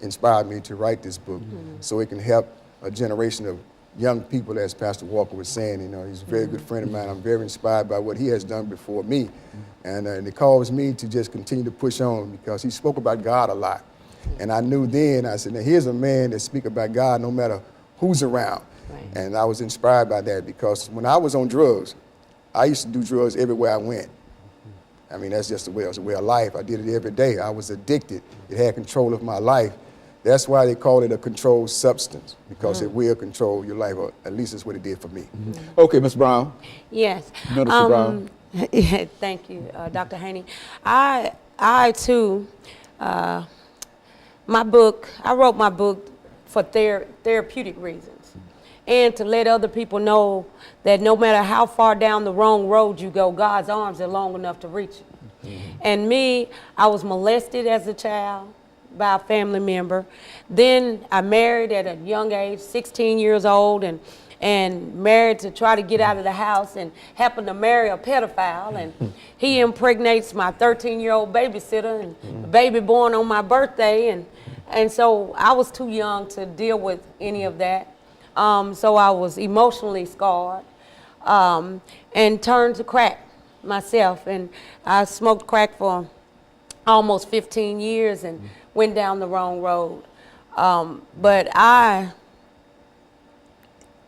inspired me to write this book so it can help a generation of young people, as Pastor Walker was saying. You know, he's a very good friend of mine. I'm very inspired by what he has done before me. And it caused me to just continue to push on because he spoke about God a lot. And I knew then, I said, now here's a man that speaks about God no matter who's around. Right. And I was inspired by that because when I was on drugs, I used to do drugs everywhere I went. I mean, that's just the way, it was a way of life. I did it every day. I was addicted. It had control of my life. That's why they call it a controlled substance, because it will control your life, or at least that's what it did for me. Okay, Ms. Brown. Yes. Minister Brown. Thank you, Dr. Haney. I too, my book, I wrote my book for therapeutic reasons and to let other people know that no matter how far down the wrong road you go, God's arms are long enough to reach you. And me, I was molested as a child by a family member. Then I married at a young age, 16 years old, and married to try to get out of the house, and happened to marry a pedophile, and he impregnates my 13-year-old babysitter, and the baby born on my birthday, and so I was too young to deal with any of that. So I was emotionally scarred and turned to crack myself, and I smoked crack for almost 15 years and went down the wrong road. But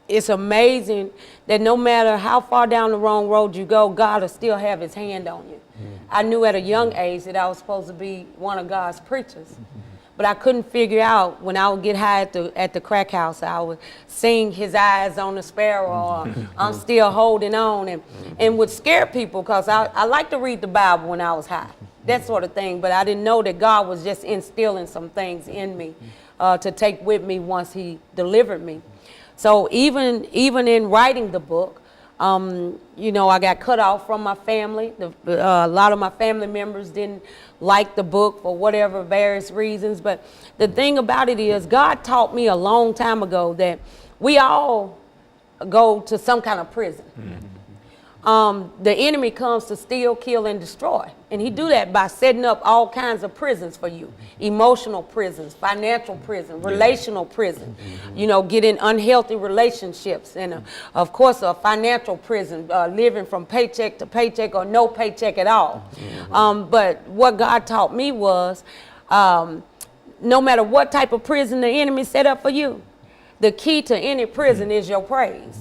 it's amazing that no matter how far down the wrong road you go, God will still have his hand on you. I knew at a young age that I was supposed to be one of God's preachers. But I couldn't figure out when I would get high at the crack house, I would sing His Eyes on the Sparrow, or I'm Still Holding On, and would scare people because I like to read the Bible when I was high, that sort of thing. But I didn't know that God was just instilling some things in me to take with me once he delivered me. So even in writing the book, you know, I got cut off from my family. A lot of my family members didn't like the book for whatever various reasons. But the thing about it is, God taught me a long time ago that we all go to some kind of prison. The enemy comes to steal, kill, and destroy. And he do that by setting up all kinds of prisons for you. Emotional prisons, financial prison, relational prison. You know, getting unhealthy relationships. And of course, a financial prison, living from paycheck to paycheck or no paycheck at all. But what God taught me was, no matter what type of prison the enemy set up for you, the key to any prison is your praise.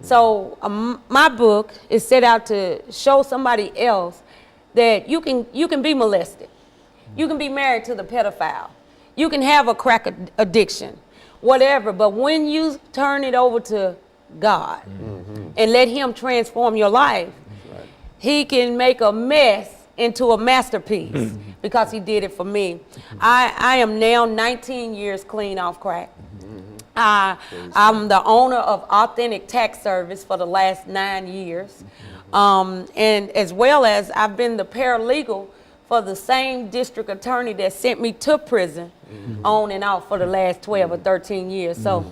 So my book is set out to show somebody else that you can be molested. You can be married to the pedophile. You can have a crack addiction, whatever. But when you turn it over to God and let him transform your life, he can make a mess into a masterpiece because he did it for me. I am now 19 years clean off crack. I'm the owner of Authentic Tax Service for the last 9 years. And as well as I've been the paralegal for the same district attorney that sent me to prison on and off for the last 12 or 13 years. So,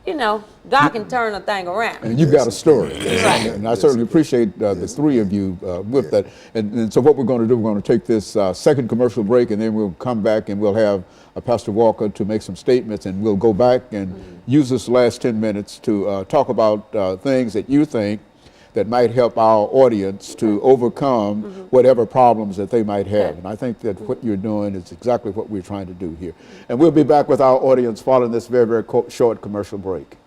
you know, God can turn a thing around. And you've got a story. And I certainly appreciate the three of you with that. And so what we're going to do, we're going to take this second commercial break, and then we'll come back and we'll have Pastor Walker to make some statements, and we'll go back and use this last 10 minutes to talk about things that you think that might help our audience to overcome whatever problems that they might have. And I think that what you're doing is exactly what we're trying to do here. And we'll be back with our audience following this very, very short commercial break.